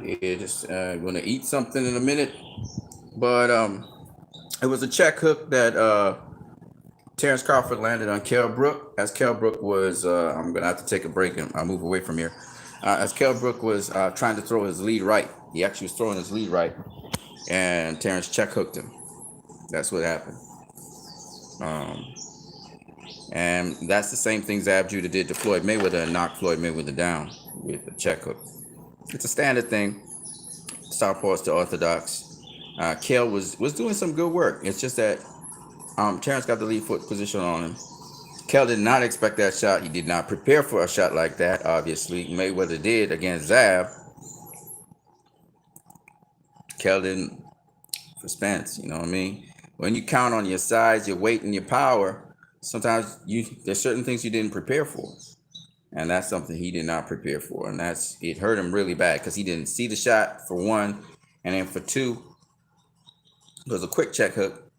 Yeah, just gonna eat something in a minute. But it was a check hook that Terrence Crawford landed on Kell Brook. As Kell Brook was, I'm gonna have to take a break and I'll move away from here. As Kell Brook was trying to throw his lead right, he actually was throwing his lead right, and Terrence check hooked him. That's what happened. Um, and that's the same thing ZAB Judah did to Floyd Mayweather and knocked Floyd Mayweather down with a check hook. It's a standard thing. Southpaws to orthodox. Kale was doing some good work. It's just that Terrence got the lead foot position on him. Kel did not expect that shot. He did not prepare for a shot like that, obviously. Mayweather did against ZAB. Kel didn't for Spence, you know what I mean? When you count on your size, your weight, and your power, sometimes there's certain things you didn't prepare for. And that's something he did not prepare for. And it hurt him really bad because he didn't see the shot, for one. And then for two, it was a quick check hook.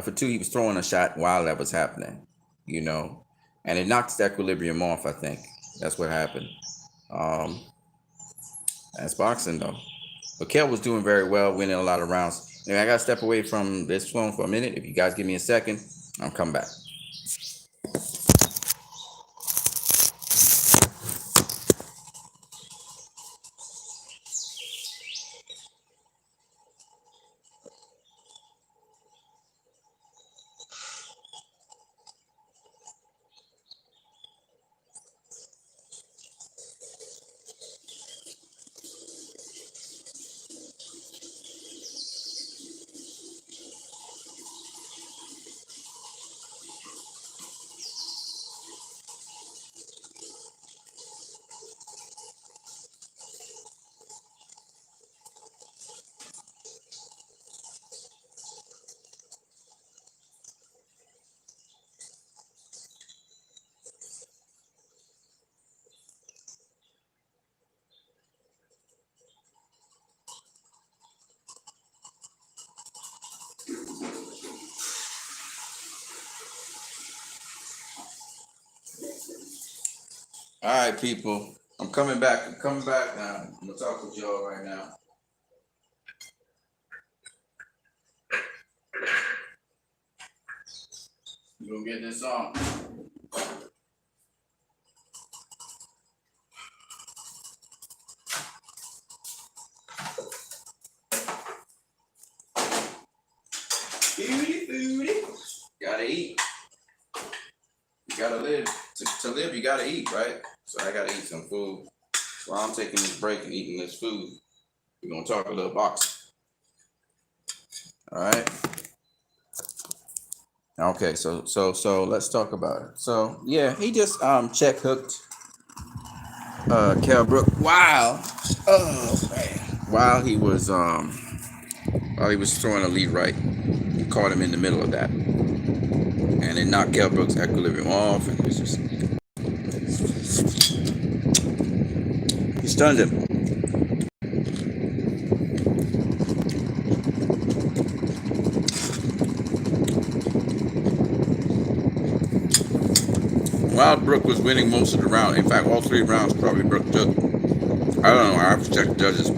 For two, he was throwing a shot while that was happening, you know, and it knocked the equilibrium off. I think that's what happened. That's boxing though. But Kel was doing very well, winning a lot of rounds. Anyway, I gotta step away from this phone for a minute. If you guys give me a second, I'll come back. All right, people. I'm coming back. I'm coming back now. I'm gonna talk with y'all right now. You gonna get this on? Foodie. Gotta eat. You gotta live. To live, you gotta eat, right? So I gotta eat some food. So while I'm taking this break and eating this food, we're gonna talk a little boxing. All right. Okay, so let's talk about it. So yeah, he just check hooked Kell Brook while he was throwing a lead right. He caught him in the middle of that. And it knocked Kell Brook's equilibrium off, and it was just he stunned him. While Brook was winning most of the round, in fact, all three rounds probably Brook took. I don't know. I have to check the judges.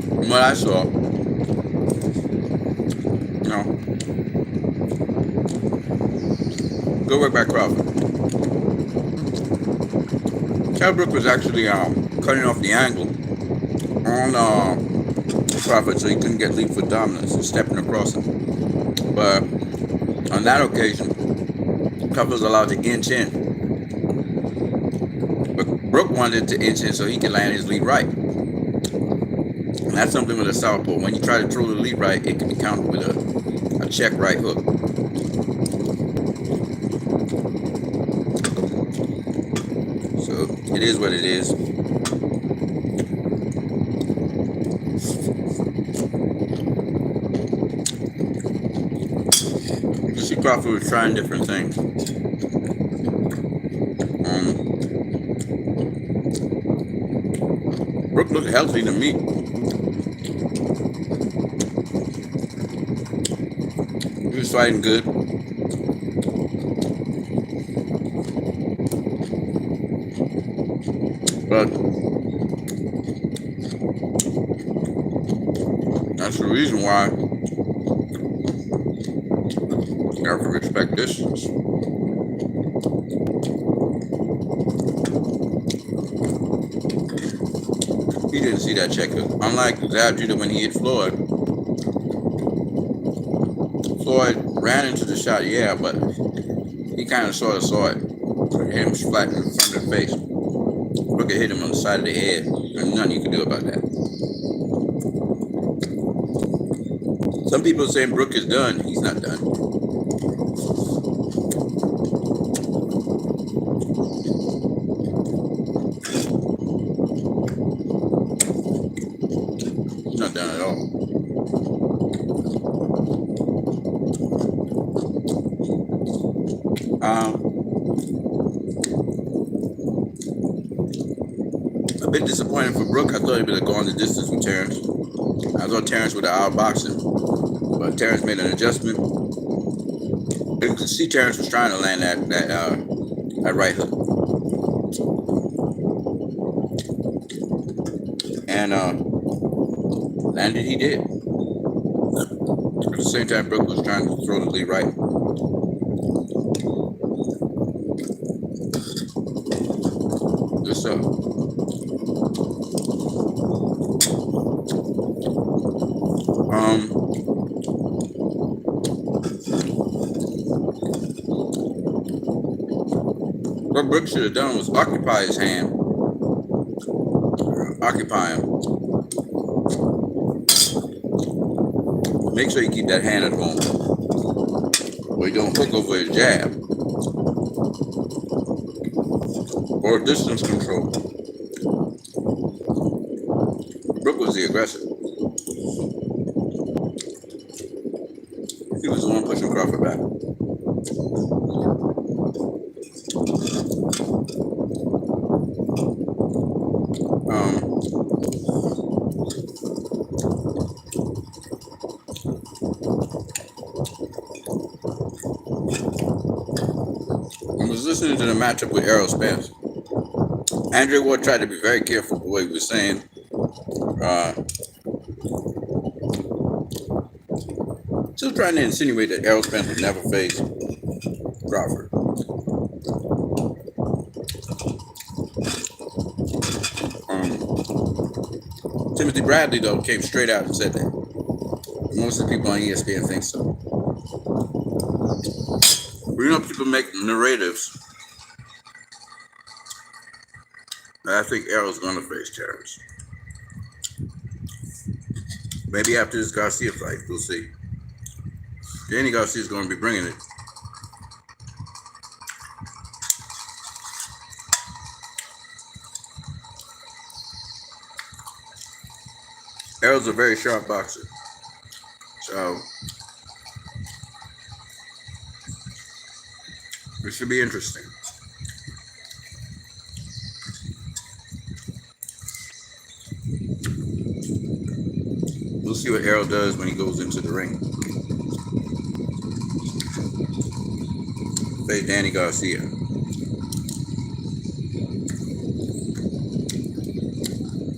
From what I saw, no. Good work by Crawford. Kell Brook was actually cutting off the angle on Crawford so he couldn't get lead foot dominance and stepping across him. But on that occasion, Crawford was allowed to inch in. But Brook wanted to inch in so he could land his lead right. And that's something with a southpaw. When you try to throw the lead right, it can be countered with a check right hook. So it is what it is. You see Crawford was trying different things. Brook looked healthy to me. He was fighting good. But that's the reason why you have to respect distance. He didn't see that check hook. Unlike ZAB did when he hit Floyd. Floyd ran into the shot, yeah, but he kind of sort of saw it. Hit him flat in front of the face. Brook hit him on the side of the head. There's nothing you can do about that. Some people are saying Brook is done. He's not done. He's not done at all. A bit disappointing for Brook. I thought he would have gone the distance with Terrence. I thought Terrence would have outboxed him, but Terrence made an adjustment. You could see Terrence was trying to land that right hook, and landed. He did. At the same time, Brook was trying to throw the lead right. Good stuff. What Brook should have done was occupy his hand. Occupy him. Make sure you keep that hand at home. Or you don't hook over his jab. Or distance control. Brook was the aggressor. He was the one pushing Crawford back. I was listening to the matchup with Errol Spence. Andre Ward tried to be very careful with what he was saying. Still trying to insinuate that Errol Spence would never face Crawford. Timothy Bradley, though, came straight out and said that. Most of the people on ESPN think so. But you know, people make narratives. I think Errol's going to face Terrence. Maybe after this Garcia fight, we'll see. Danny Garcia's going to be bringing it. Errol's a very sharp boxer. So it should be interesting. We'll see what Errol does when he goes into the ring. Face Danny Garcia.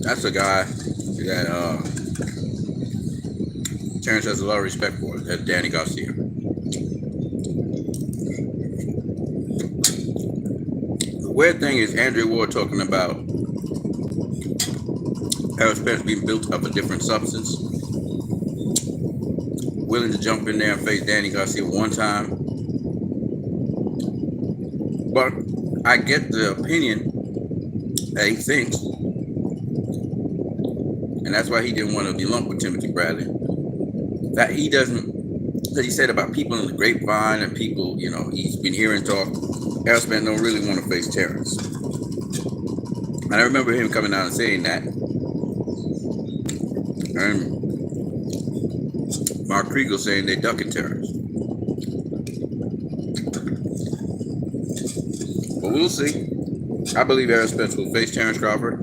That's a guy that Terrence has a lot of respect for. That's Danny Garcia. The weird thing is Andre Ward talking about Errol Spence being built of a different substance. Willing to jump in there and face Danny Garcia one time. But I get the opinion that he thinks, and that's why he didn't want to be lumped with Timothy Bradley, that he doesn't, that he said about people in the grapevine and people, you know, he's been hearing talk, Errol Spence don't really want to face Terrence. And I remember him coming out and saying that. And Mark Kriegel saying they ducking Terrence. But we'll see. I believe Errol Spence will face Terrence Crawford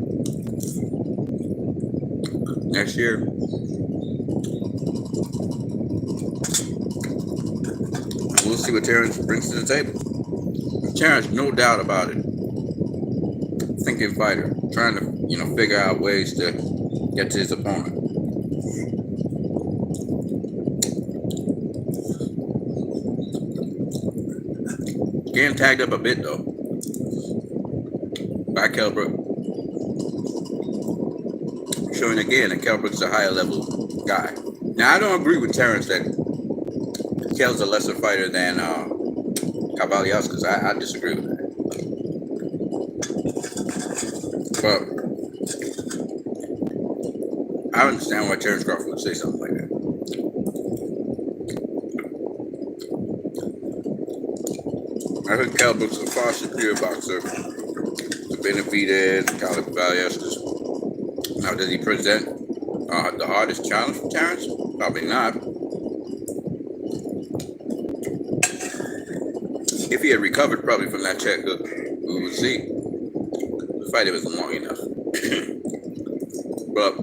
next year. We'll see what Terrence brings to the table. Terrence, no doubt about it, thinking fighter, trying to, figure out ways to get to his opponent. Getting tagged up a bit though by Kell Brook, showing again that Kell Brook's a higher level guy. Now I don't agree with Terrence that Kell's a lesser fighter than Caballeros. I disagree with that. But I understand why Terrence Crawford would say something like that. I think Kell Brook's a far superior boxer to Benavidez and Caballeros. Now, does he present the hardest challenge for Terrence? Probably not. If he had recovered probably from that check hook, we would see. The fight wasn't long enough. But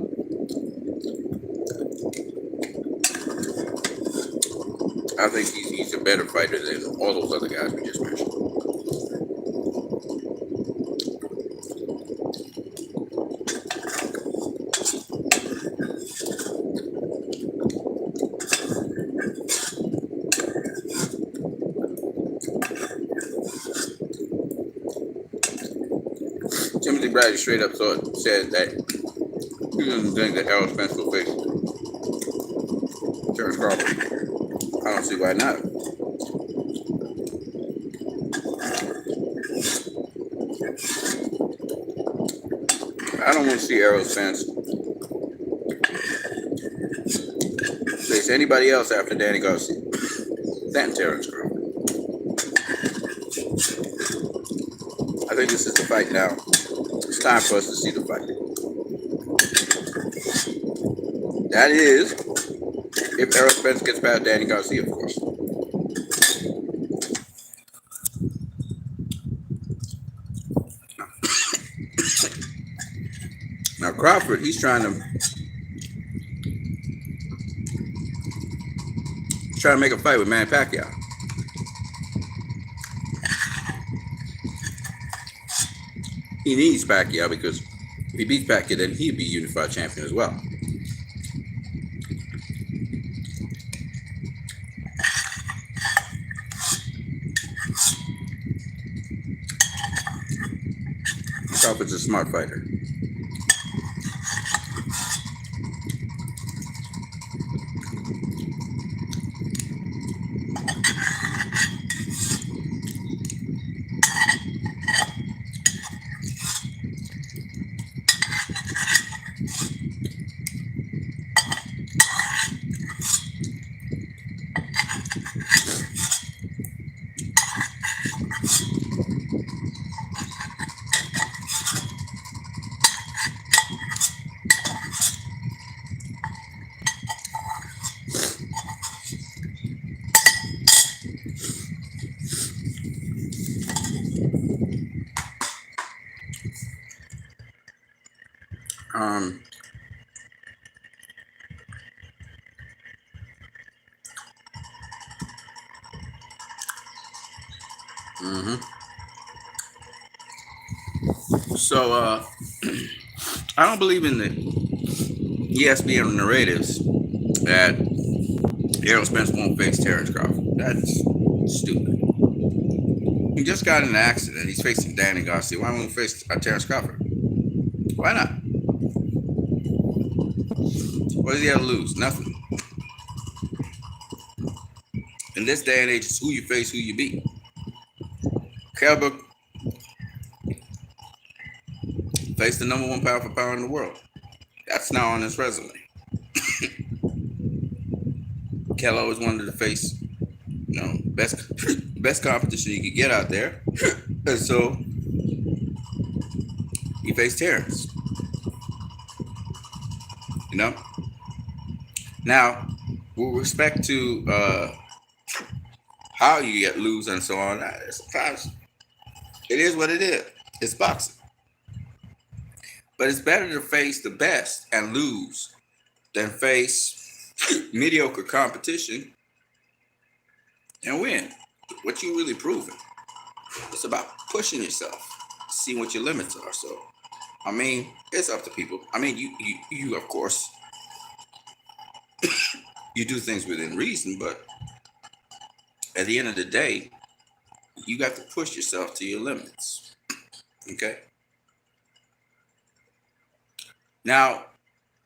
I think he's a better fighter than all those other guys we just mentioned. Timothy Bradley straight up said that he doesn't think that Errol Spence will face Terrence Crawford. I don't see why not. I don't want to see Errol Spence face anybody else after Danny Garcia than Terrence Crawford. I think this is the fight now. It's time for us to see the fight. That is, if Errol Spence gets past Danny Garcia, of course. Now Crawford, he's trying to make a fight with Manny Pacquiao. He needs Pacquiao because if he beats Pacquiao, then he'd be unified champion as well. Crawford's a smart fighter. So I don't believe in the ESPN narratives that Errol Spence won't face Terrence Crawford. That's stupid. He just got in an accident. He's facing Danny Garcia. Why won't he face Terrence Crawford? Why not? What does he have to lose? Nothing. In this day and age, it's who you face, who you beat. Kell Brook faced the number one pound for pound in the world. That's now on his resume. Kell always wanted to face, best competition he could get out there. And so he faced Terrence. Now, with respect to how you lose and so on, sometimes it is what it is. It's boxing. But it's better to face the best and lose than face mediocre competition and win. What you really proving? It's about pushing yourself. seeing what your limits are. So, I mean, it's up to people. I mean, you of course, you do things within reason, but at the end of the day, you got to push yourself to your limits. Okay. Now,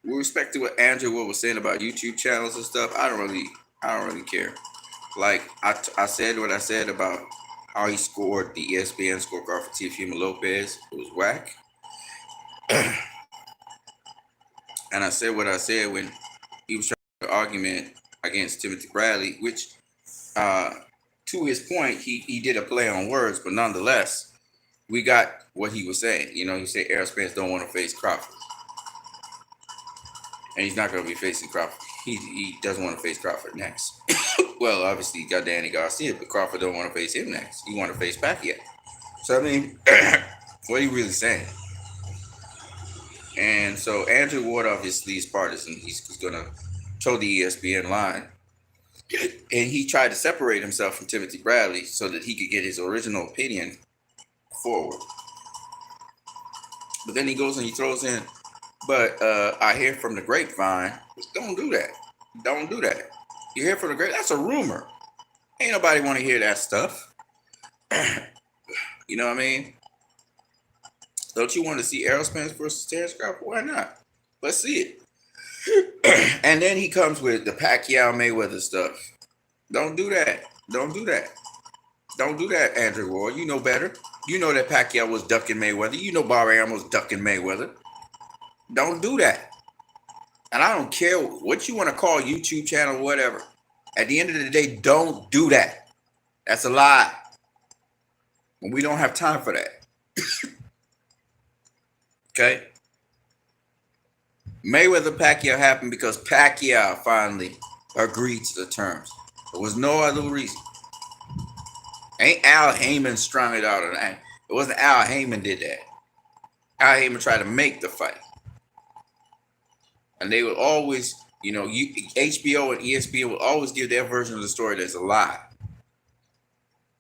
with respect to what Andrew was saying about YouTube channels and stuff, I don't really care. Like I said what I said about how he scored the ESPN scorecard for Teofimo Lopez. It was whack. And I said what I said when he was trying to argument against Timothy Bradley, which, to his point, he did a play on words, but nonetheless, we got what he was saying. You know, he said Errol Spence don't want to face Crawford, and he's not going to be facing Crawford. He doesn't want to face Crawford next. Well, obviously, he got Danny Garcia, but Crawford don't want to face him next. He want to face Pacquiao. So, I mean, what are you really saying? And so Andrew Ward obviously is partisan. He's going to toe the ESPN line. And he tried to separate himself from Timothy Bradley so that he could get his original opinion forward. But then he goes and he throws in, but I hear from the grapevine. Don't do that. Don't do that. You hear from the grapevine? That's a rumor. Ain't nobody want to hear that stuff. You know what I mean? Don't you want to see Errol Spence versus Terrence Crawford? Why not? Let's see it. And then he comes with the Pacquiao Mayweather stuff. Don't do that. Don't do that. Don't do that, Andrew Ward. You know better. You know that Pacquiao was ducking Mayweather. You know Bob Arum was ducking Mayweather. Don't do that. And I don't care what you want to call YouTube channel, whatever. At the end of the day, don't do that. That's a lie. And we don't have time for that. Okay? Mayweather Pacquiao happened because Pacquiao finally agreed to the terms. There was no other reason. Ain't Al Heyman strung it out. It wasn't Al Heyman did that. Al Heyman tried to make the fight. And they would always, you know, HBO and ESPN would always give their version of the story that's a lie.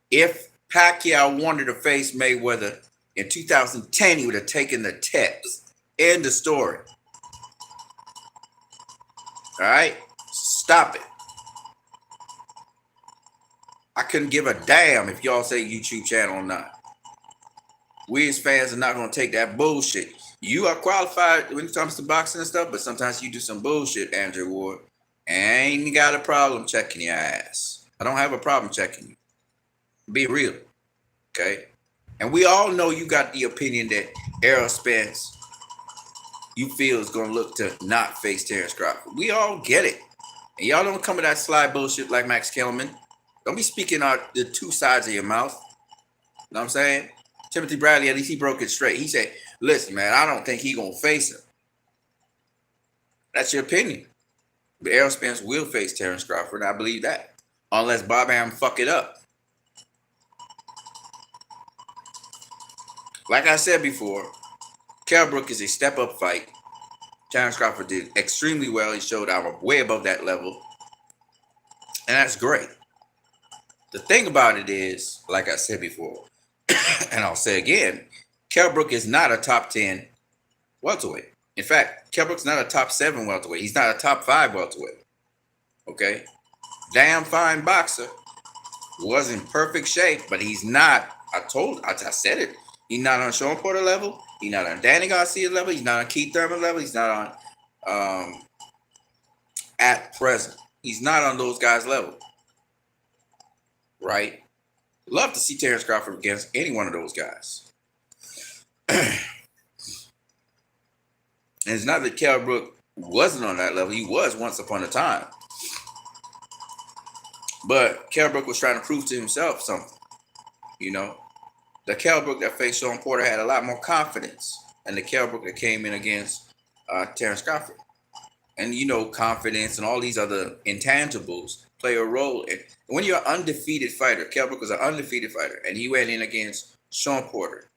If Pacquiao wanted to face Mayweather in 2010, he would have taken the test. End the story. All right? Stop it. I couldn't give a damn if y'all say YouTube channel or not. We as fans are not going to take that bullshit. You are qualified when it comes to boxing and stuff, but sometimes you do some bullshit, Andrew Ward. I ain't got a problem checking your ass. I don't have a problem checking you. Be real. Okay? And we all know you got the opinion that Errol Spence, you feel, is going to look to not face Terrence Crawford. We all get it. And y'all don't come with that sly bullshit like Max Kellerman. Don't be speaking out the two sides of your mouth. You know what I'm saying? Timothy Bradley, at least he broke it straight. He said, listen, man, I don't think he's going to face him. That's your opinion. But Errol Spence will face Terrence Crawford, and I believe that. Unless Bob Arum fuck it up. Like I said before, Brook is a step-up fight. Terrence Crawford did extremely well. He showed I'm way above that level. And that's great. The thing about it is, like I said before, and I'll say again, Brook is not a top 10 welterweight. In fact, Brook's not a top 7 welterweight. He's not a top 5 welterweight. Okay? Damn fine boxer. Was in perfect shape, but he's not. I said it. He's not on Sean Porter level. He's not on Danny Garcia level. He's not on Keith Thurman level. He's not on, at present, he's not on those guys' level. Right? Love to see Terrence Crawford against any one of those guys. And it's not that Brook wasn't on that level. He was once upon a time. But Brook was trying to prove to himself something. You know? The Brook that faced Sean Porter had a lot more confidence than the Brook that came in against Terrence Crawford. And, you know, confidence and all these other intangibles play a role. When you're an undefeated fighter, Brook was an undefeated fighter, and he went in against Sean Porter.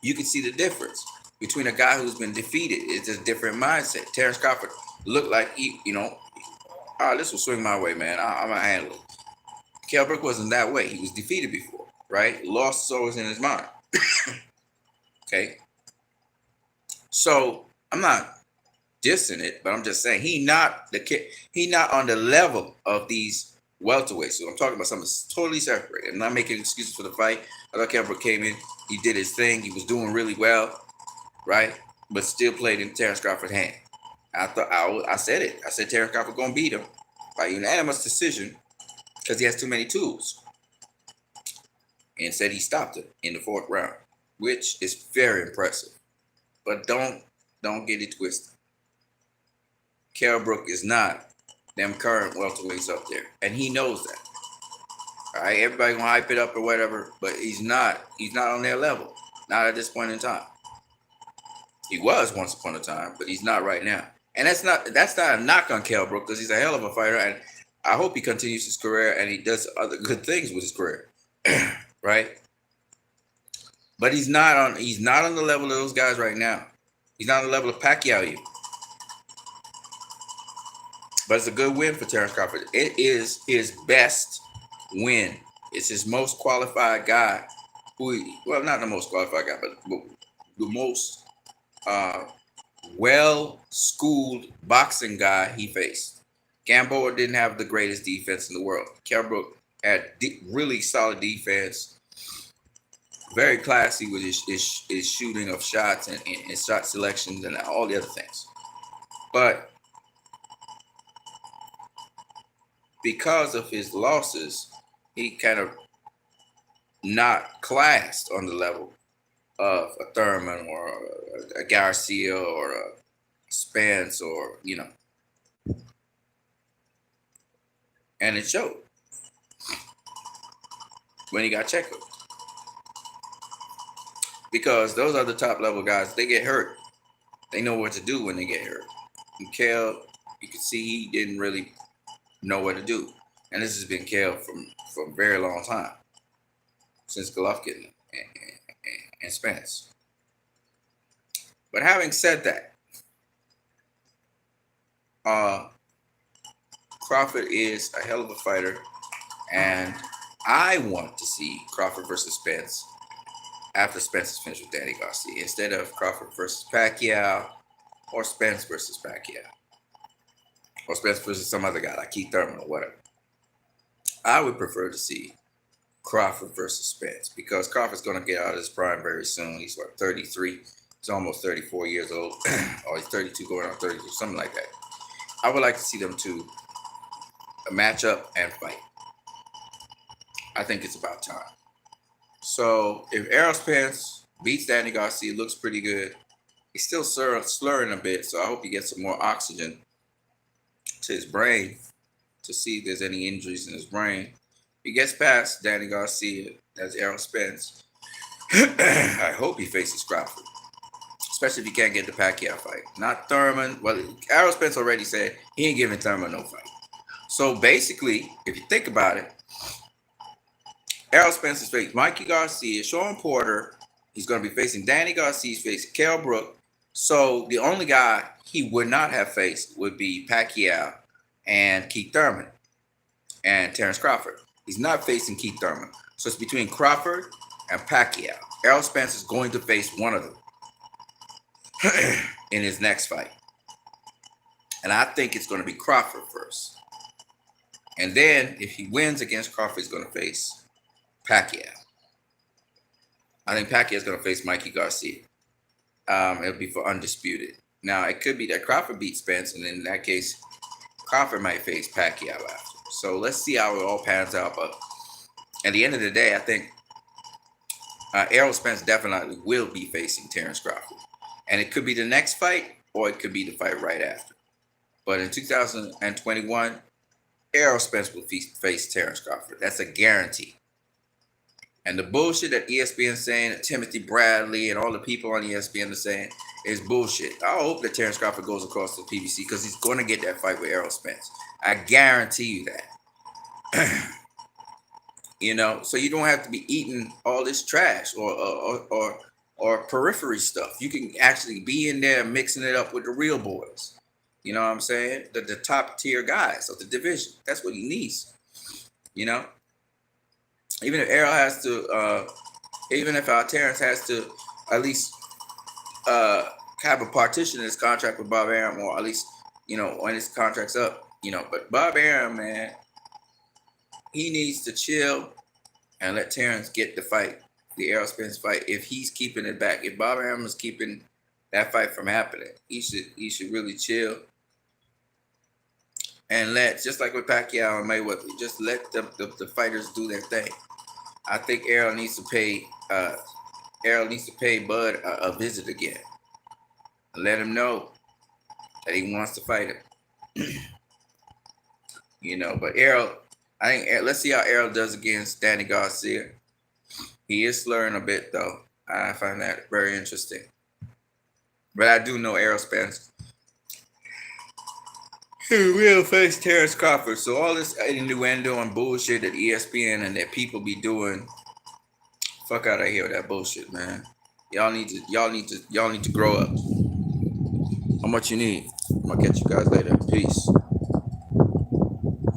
You can see the difference between a guy who's been defeated. It's a different mindset. Terrence Crawford looked like he, you know, this will swing my way, man. I'm going to handle it. Brook wasn't that way. He was defeated before, right? Loss is always in his mind. Okay. So I'm not dissing it, but I'm just saying he not on the level of these welterweights. So I'm talking about something totally separate. I'm not making excuses for the fight. I thought Crawford came in, he did his thing, he was doing really well, right? But still played in Terrence Crawford's hand. I said it. I said Terrence Crawford gonna beat him by unanimous decision because he has too many tools, and said he stopped it in the fourth round, which is very impressive. But don't get it twisted. Brook is not them current welterweights up there, and he knows that. All right, everybody gonna hype it up or whatever, but he's not. He's not on their level. Not at this point in time. He was once upon a time, but he's not right now. And that's not a knock on Brook because he's a hell of a fighter, and I hope he continues his career and he does other good things with his career, right? But he's not on the level of those guys right now. He's not on the level of Pacquiao even. But it's a good win for Terrence Crawford. It is his best win. It's his most qualified guy. Not the most qualified guy, but the most well-schooled boxing guy he faced. Gamboa didn't have the greatest defense in the world. Brook had really solid defense. Very classy with his shooting of shots and shot selections and all the other things. But because of his losses, he kind of not classed on the level of a Thurman or a Garcia or a Spence or, and it showed when he got checked. Because those other top level guys, they get hurt. They know what to do when they get hurt. And Kel, you can see he didn't really know what to do. And this has been Kel for a very long time. Since Golovkin and Spence. But having said that, Crawford is a hell of a fighter. And I want to see Crawford versus Spence after Spence is finished with Danny Garcia, instead of Crawford versus Pacquiao or Spence versus Pacquiao. Or Spence versus some other guy like Keith Thurman or whatever. I would prefer to see Crawford versus Spence because Crawford's going to get out of his prime very soon. He's 33. He's almost 34 years old. Or he's 32 going on 32, something like that. I would like to see them two match up and fight. I think it's about time. So if Errol Spence beats Danny Garcia, looks pretty good. He's still slurring a bit, so I hope he gets some more oxygen to his brain to see if there's any injuries in his brain. If he gets past Danny Garcia, that's Errol Spence. I hope he faces Crawford, especially if he can't get the Pacquiao fight. Not Thurman. Well, Errol Spence already said he ain't giving Thurman no fight. So basically, if you think about it, Errol Spence is facing Mikey Garcia, Sean Porter. He's going to be facing Danny Garcia. He's facing Kell Brook. So the only guy he would not have faced would be Pacquiao and Keith Thurman and Terrence Crawford. He's not facing Keith Thurman. So it's between Crawford and Pacquiao. Errol Spence is going to face one of them in his next fight. And I think it's going to be Crawford first. And then if he wins against Crawford, he's going to face Pacquiao. I think Pacquiao is going to face Mikey Garcia. It'll be for undisputed. Now, it could be that Crawford beats Spence, and in that case, Crawford might face Pacquiao after. So let's see how it all pans out. But at the end of the day, I think Errol Spence definitely will be facing Terrence Crawford. And it could be the next fight, or it could be the fight right after. But in 2021, Errol Spence will face Terrence Crawford. That's a guarantee. And the bullshit that ESPN is saying, that Timothy Bradley and all the people on ESPN are saying is bullshit. I hope that Terrence Crawford goes across to PBC because he's going to get that fight with Errol Spence. I guarantee you that. So you don't have to be eating all this trash or periphery stuff. You can actually be in there mixing it up with the real boys. You know what I'm saying? The top tier guys of the division. That's what he needs. Even if Errol has to Even if Terrence has to at least have a partition in his contract with Bob Arum, or at least, when his contract's up, But Bob Arum, man, he needs to chill and let Terrence get the fight, the Errol Spence fight. If he's keeping it back, if Bob Arum is keeping that fight from happening, he should really chill and just like with Pacquiao and Mayweather, just let the fighters do their thing. I think Errol needs to pay Bud a visit again. Let him know that he wants to fight him. But Errol, let's see how Errol does against Danny Garcia. He is slurring a bit, though. I find that very interesting. But I do know Errol Spence, he will face Terrence Crawford. So all this innuendo and bullshit that ESPN and that people be doing, fuck out of here with that bullshit, man. Y'all need to grow up. How much you need? I'm gonna catch you guys later. Peace.